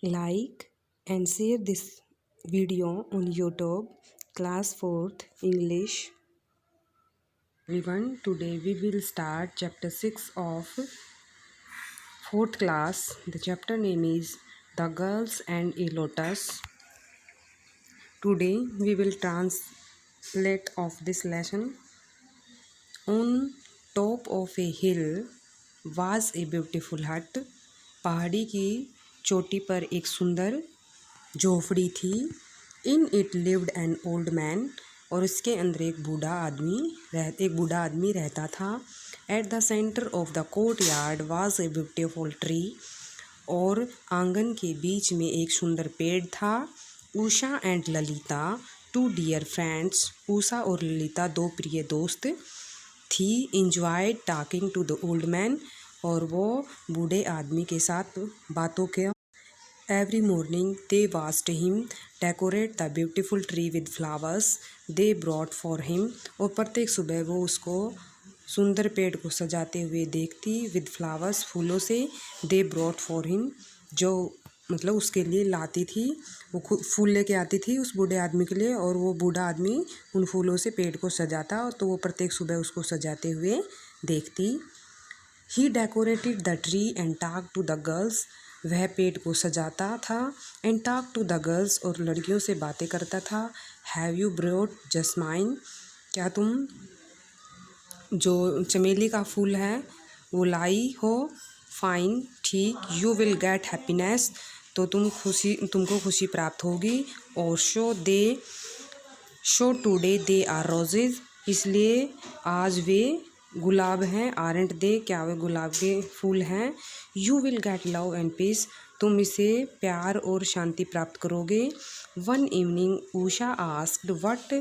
Like and share this video on YouTube. Class 4th English. Everyone, today we will start chapter 6 of 4th class. The chapter name is The Girls and a Lotus. Today we will translate of this lesson. On top of a hill was a beautiful hut. पहाड़ी की चोटी पर एक सुंदर झोपड़ी थी. In it lived an old man, और इसके अंदर एक बूढ़ा आदमी रहता था. At the centre of the courtyard was a beautiful tree, और आंगन के बीच में एक सुंदर पेड़ था. Usha and Lalita, two dear friends, Usha और ललिता दो प्रिय दोस्त थी. Enjoyed talking to the old man, और वो बूढ़े आदमी के साथ बातों के. Every morning they watched him decorate the beautiful tree with flowers they brought for him, और प्रत्येक सुबह वो उसको सुंदर पेड़ को सजाते हुए देखती. with flowers, फूलों से. they brought for him, जो मतलब उसके लिए लाती थी. वो खुद फूल लेके आती थी उस बूढ़े आदमी के लिए, और वो बूढ़ा आदमी उन फूलों से पेड़ को सजाता, तो वो प्रत्येक सुबह उसको सजाते हुए देखती. He decorated the tree and talked to the girls, वह पेड़ को सजाता था. And talk to the girls, और लड़कियों से बातें करता था. हैव यू ब्रोट जस्माइन, क्या तुम जो चमेली का फूल है वो लाई हो. फाइन, ठीक. यू विल गेट हैप्पीनेस, तो तुमको खुशी प्राप्त होगी. और so today they are roses, इसलिए आज वे गुलाब हैं. आरेंट दे, क्या वे गुलाब के फूल हैं. You will get love and peace, तुम इसे प्यार और शांति प्राप्त करोगे. One evening Usha asked what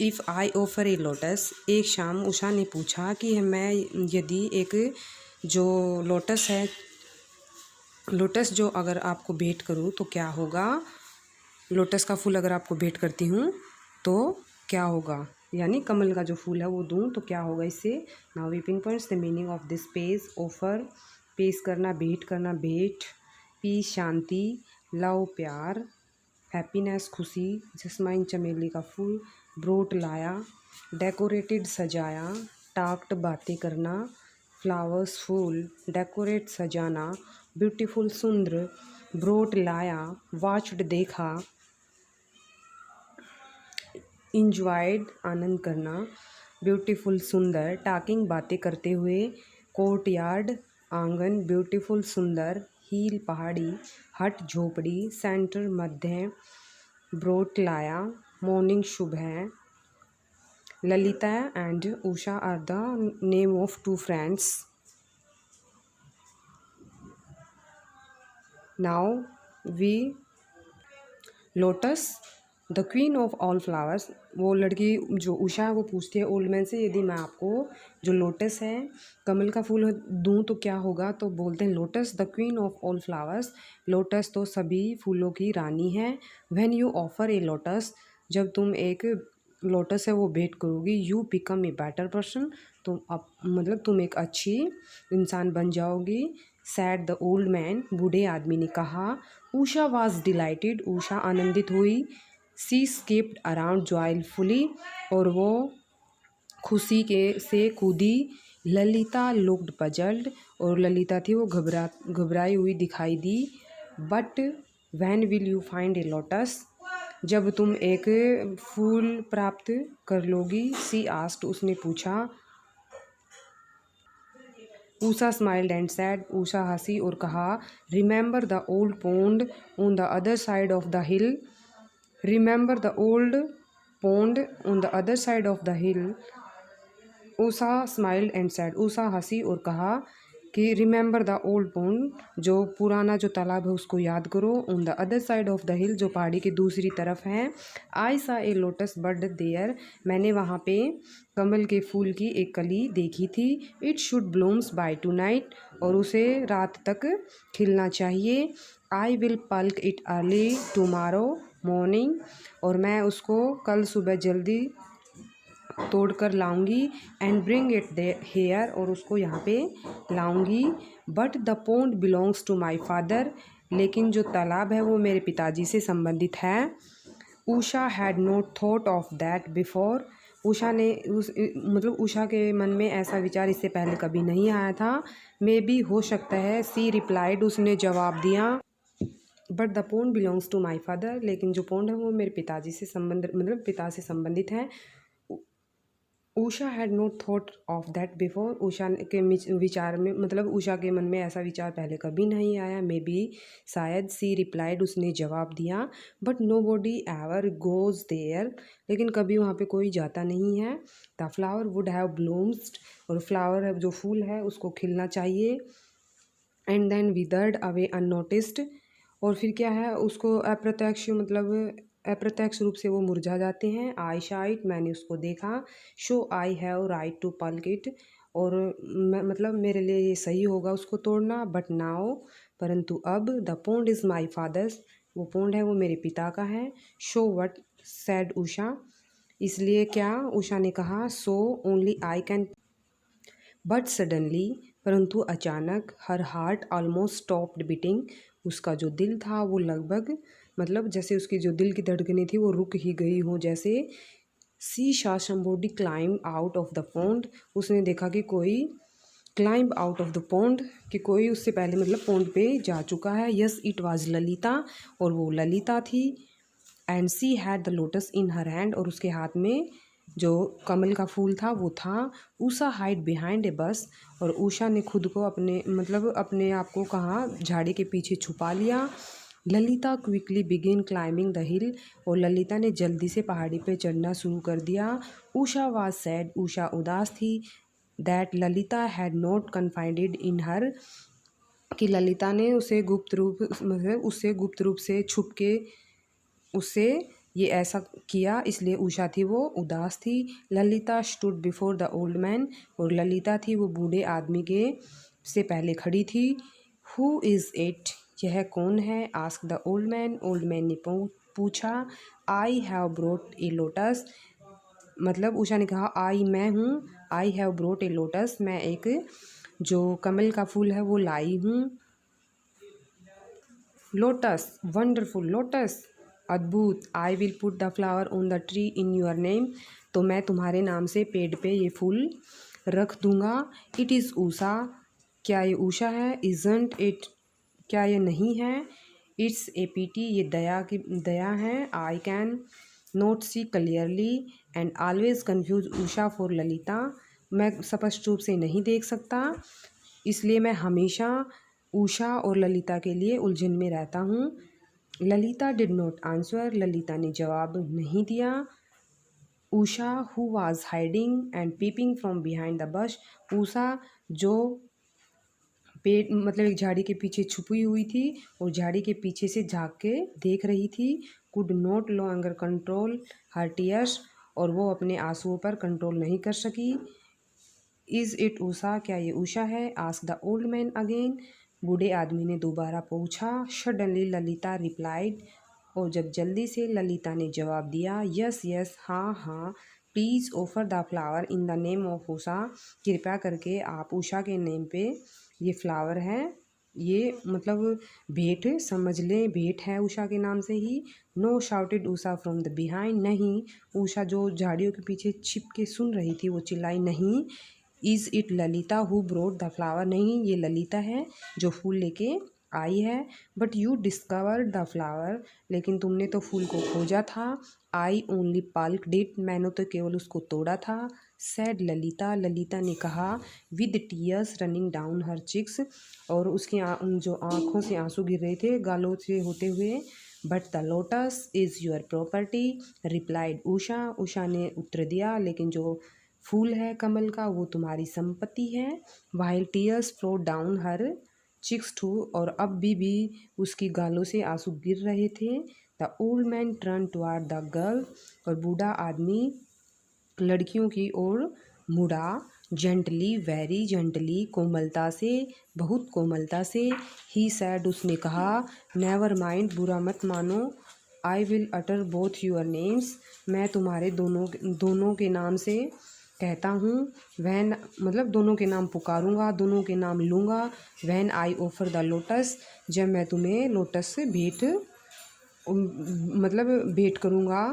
if I offer a lotus, एक शाम उषा ने पूछा कि मैं यदि एक जो लोटस है, लोटस जो अगर आपको भेंट करूँ तो क्या होगा. लोटस का फूल अगर आपको भेंट करती हूँ तो क्या होगा, यानी कमल का जो फूल है वो दूँ तो क्या होगा इससे. Now we pin points the meaning of this page. Offer, पेश करना, भेंट करना, भेंट. पीस, शांति. लव, प्यार. हैप्पीनेस, खुशी. जस्माइन, चमेली का फूल. ब्रोट, लाया. डेकोरेटेड, सजाया. टाक्ड, बातें करना. फ्लावर्स, फूल. डेकोरेट, सजाना. ब्यूटीफुल, सुंदर. ब्रोट, लाया. वॉच्ड, देखा. इंजॉयड, आनंद करना. ब्यूटीफुल, सुंदर. टॉकिंग, बातें करते हुए. कोर्ट यार्ड, आंगन. ब्यूटीफुल, सुंदर. हील, पहाड़ी. हट, झोपड़ी. सेंटर, मध्य. ब्रोट, लाया. मॉर्निंग, शुभ है. Lalita and Usha are the name of two friends. Now we lotus the queen of all flowers, वो लड़की जो उषा है वो पूछती है ओल्ड मैन से, यदि मैं आपको जो लोटस है, कमल का फूल दूँ तो क्या होगा. तो बोलते हैं lotus the queen of all flowers, lotus तो सभी फूलों की रानी है. When you offer a lotus, जब तुम एक लोटस है वो भेंट करोगी. You become a better person, तुम अब मतलब तुम एक अच्छी इंसान बन जाओगी. सैड द ओल्ड मैन, बूढ़े आदमी ने कहा. उषा वॉज डिलाइटेड, उषा आनंदित हुई. सी स्किप्ड अराउंड जॉयफुली, और वो खुशी के से कूदी. ललिता लुक्ड पजल्ड, और ललिता थी वो घबराई हुई दिखाई दी. But when will you find a lotus, जब तुम एक फूल प्राप्त कर लोगी. सी आस्क्ड, उसने पूछा. Usha smiled and said, Usha हंसी और कहा. Remember the old pond on the other side of the hill, remember the old pond on the other side of the hill. Usha smiled and said, Usha हंसी और कहा कि रिमेंबर द ओल्ड पोंड, जो पुराना जो तालाब है उसको याद करो. On the other side of the हिल, जो पहाड़ी की दूसरी तरफ है. आई सा ए लोटस बड देयर, मैंने वहाँ पे कमल के फूल की एक कली देखी थी. It should blooms by tonight, और उसे रात तक खिलना चाहिए. I will pluck it early tomorrow morning, और मैं उसको कल सुबह जल्दी तोड़ कर लाऊंगी, एंड ब्रिंग इट हेयर, और उसको यहाँ पे लाऊंगी। But the pond belongs to my father, लेकिन जो तालाब है वो मेरे पिताजी से संबंधित है। Usha had not thought of that before, Usha ने मतलब उषा के मन में ऐसा विचार इससे पहले कभी नहीं आया था। मे बी, हो सकता है। सी रिप्लाइड, उसने जवाब दिया। But the pond belongs to my father, लेकिन जो पोंड है वो मेरे पिताजी से मतलब पिता से संबंधित है। Usha had not thought of that before, Usha के विचार में मतलब उषा के मन में ऐसा विचार पहले कभी नहीं आया। मे बी, शायद। सी रिप्लाइड, उसने जवाब दिया। But nobody ever goes there, लेकिन कभी वहाँ पे कोई जाता नहीं है। The flower would have bloomed, और फ्लावर है जो फूल है उसको खिलना चाहिए। And then withered away unnoticed, और फिर क्या है, उसको अप्रत्यक्ष मतलब अप्रत्यक्ष रूप से वो मुरझा जाते हैं। आई शाइट, मैंने उसको देखा। So I have right to pluck it, और मतलब मेरे लिए ये सही होगा उसको तोड़ना। बट नाउ, परंतु अब, the pond is my father's, वो पोंड है वो मेरे पिता का है। शो वट, सैड उषा, इसलिए क्या, उषा ने कहा। So only I can, but suddenly, परंतु अचानक, her heart almost stopped beating, उसका जो दिल था वो लगभग मतलब जैसे उसकी जो दिल की धड़कनें थी वो रुक ही गई हो जैसे। सी शा somebody climb out of the pond, उसने देखा कि कोई climb out of the pond, कि कोई उससे पहले मतलब पोंड पे जा चुका है। यस, इट वाज ललिता, और वो ललिता थी। And she had the lotus in her hand, और उसके हाथ में जो कमल का फूल था वो था। उषा हाइड बिहाइंड ए बस, और उषा ने खुद को अपने आप को कहाँ, झाड़ी के पीछे छुपा लिया। Lalita quickly begin climbing the हिल, और ललिता ने जल्दी से पहाड़ी पे चढ़ना शुरू कर दिया। उषा वाज सैड, उषा उदास थी। That Lalita had not confided in her, कि ललिता ने उसे गुप्त रूप मतलब उससे गुप्त रूप से छुप के उससे ये ऐसा किया, इसलिए उषा थी वो उदास थी। Lalita stood before the old man, और ललिता थी वो बूढ़े आदमी के से पहले खड़ी थी। हु इज़ इट, यह कौन है। Ask the old man, old man ने पूछा। I have brought a lotus, मतलब उषा ने कहा आई, मैं हूँ। I have brought a lotus, मैं एक जो कमल का फूल है वो लाई हूँ। लोटस, वंडरफुल, लोटस, अद्भुत। I will put the flower on the tree in your name, तो मैं तुम्हारे नाम से पेड़ पे ये फूल रख दूंगा। इट इज़ उषा, क्या ये उषा है। इजंट इट, क्या ये नहीं है। इट्स ए पीटी, ये दया है। I can note see clearly and always confuse Usha for Lalita, मैं स्पष्ट रूप से नहीं देख सकता, इसलिए मैं हमेशा उषा और ललिता के लिए उलझन में रहता हूँ। Lalita did not answer, Lalita ने जवाब नहीं दिया। Usha who was hiding and peeping from behind the bush, Usha जो पेड़ मतलब एक झाड़ी के पीछे छुपी हुई थी और झाड़ी के पीछे से झाँक के देख रही थी। Could not longer control her tears, और वो अपने आंसुओं पर कंट्रोल नहीं कर सकी। इज़ इट उषा, क्या ये उषा है। Ask the old man again, बूढ़े आदमी ने दोबारा पूछा। सडनली ललिता रिप्लाइड, और जब जल्दी से ललिता ने जवाब दिया। यस यस, हाँ हाँ। Please offer the flower in the name of Usha, कृपया करके आप उषा के नेम पे ये फ्लावर है, ये मतलब भेंट समझ लें, भेंट है उषा के नाम से ही। No shouted Usha from the behind, नहीं, उषा जो झाड़ियों के पीछे छिप के सुन रही थी वो चिल्लाई नहीं। Is it Lalita who brought the flower, नहीं ये ललिता है जो फूल लेके आई है। But you discovered the flower, लेकिन तुमने तो फूल को खोजा था। आई ओनली पल्क्ड इट, मैंने तो केवल उसको तोड़ा था। सैड ललिता, ललिता ने कहा। With tears running down her cheeks, और उसकी जो आँखों से आंसू गिर रहे थे गालों से होते हुए। But the lotus is your property, replied Usha, Usha ने उत्तर दिया, लेकिन जो फूल है कमल का वो तुम्हारी संपत्ति है। While tears flow down her cheeks too, और अब भी उसकी गालों से आंसू गिर रहे थे। The old man turn toward the girl, और बूढ़ा आदमी लड़कियों की ओर मुड़ा। जेंटली, वेरी जेंटली, कोमलता से, बहुत कोमलता से। ही सैड, उसने कहा। नेवर माइंड, बुरा मत मानो। I will utter both your names, मैं तुम्हारे दोनों के नाम से कहता हूँ। वैन मतलब दोनों के नाम पुकारूंगा, दोनों के नाम लूँगा। When I offer the lotus, जब मैं तुम्हें लोटस से भेंट करूँगा।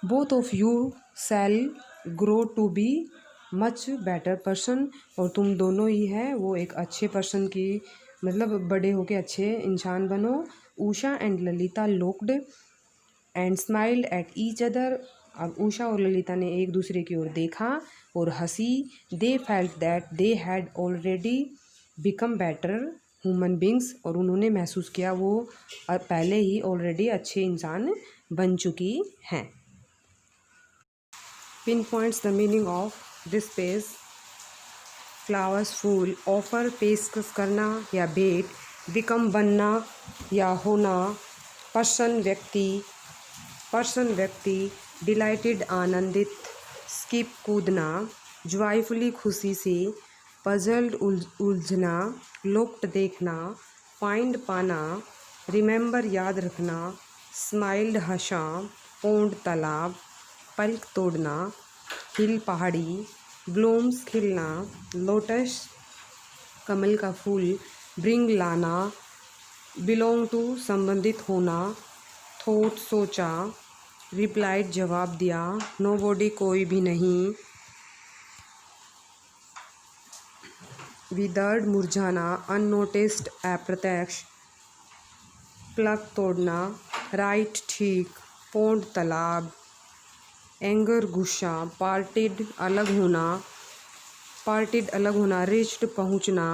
Both of you shall grow to be much better person, और तुम दोनों ही है वो एक अच्छे पर्सन की बड़े होके अच्छे इंसान बनो। Usha and Lalita looked and smiled at each other, अब उषा और ललिता ने एक दूसरे की ओर देखा और हंसी। They felt that they had already become better human beings, और उन्होंने महसूस किया वो पहले ही ऑलरेडी अच्छे इंसान बन चुकी हैं। Pin points the meaning of this page. Flowers फूल, ऑफर पेशकश करना या भेंट, बिकम बनना या होना, पर्सन व्यक्ति, डिलाइटेड आनंदित, स्किप कूदना, जॉयफुली खुशी से, पजल्ड उलझना, लुक्ड देखना, फाइंड पाना, रिमेंबर याद रखना, स्माइल्ड हंसा, पोंड तालाब, पलक तोड़ना, हिल पहाड़ी, ब्लूम्स खिलना, लोटस कमल का फूल, ब्रिंग लाना, बिलोंग टू संबंधित होना, थॉट सोचा, रिप्लाइड जवाब दिया, नोबॉडी कोई भी नहीं, विदर्ड मुरझाना, अननोटिस्ड अप्रत्यक्ष, प्लक तोड़ना, राइट ठीक, पोंड तालाब, एंगर गुस्सा, पार्टिड अलग होना, रिच्ड पहुंचना,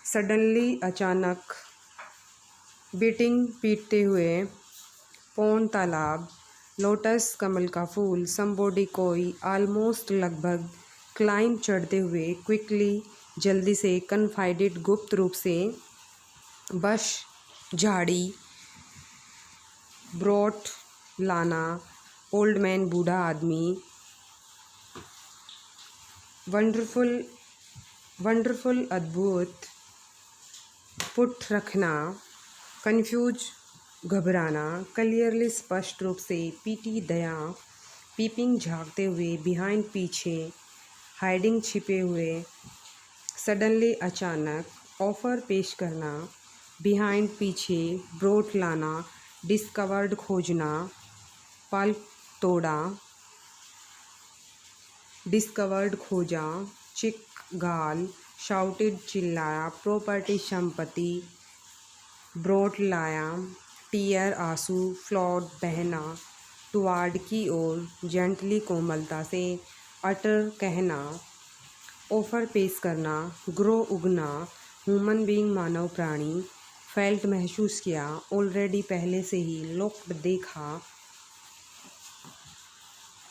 सडनली अचानक, बीटिंग पीटते हुए, पोंड तालाब, लोटस कमल का फूल, समबॉडी कोई, ऑलमोस्ट लगभग, क्लाइंब चढ़ते हुए, क्विकली जल्दी से, कन्फाइडेड गुप्त रूप से, बश झाड़ी, ब्रॉट लाना, ओल्ड मैन बूढ़ा आदमी, वंडरफुल अद्भुत, पुट रखना, कन्फ्यूज घबराना, क्लियरली स्पष्ट रूप से, पीटी दया, पीपिंग झांकते हुए, बिहाइंड पीछे, हाइडिंग छिपे हुए, सडनली अचानक, ऑफर पेश करना, बिहाइंड पीछे, ब्रोट लाना, डिस्कवर्ड खोजना, पल्प तोड़ा, डिस्कवर्ड खोजा, चिक गाल, शाउटेड चिल्लाया, प्रॉपर्टी संपत्ति, ब्रोट लाया, टीयर आंसू, फ्लॉड बहना, टुवार्ड की ओर, जेंटली कोमलता से, अटर कहना, ऑफर पेश करना, ग्रो उगना, ह्यूमन बीइंग मानव प्राणी, फेल्ट महसूस किया, ऑलरेडी पहले से ही, लुक्ड देखा,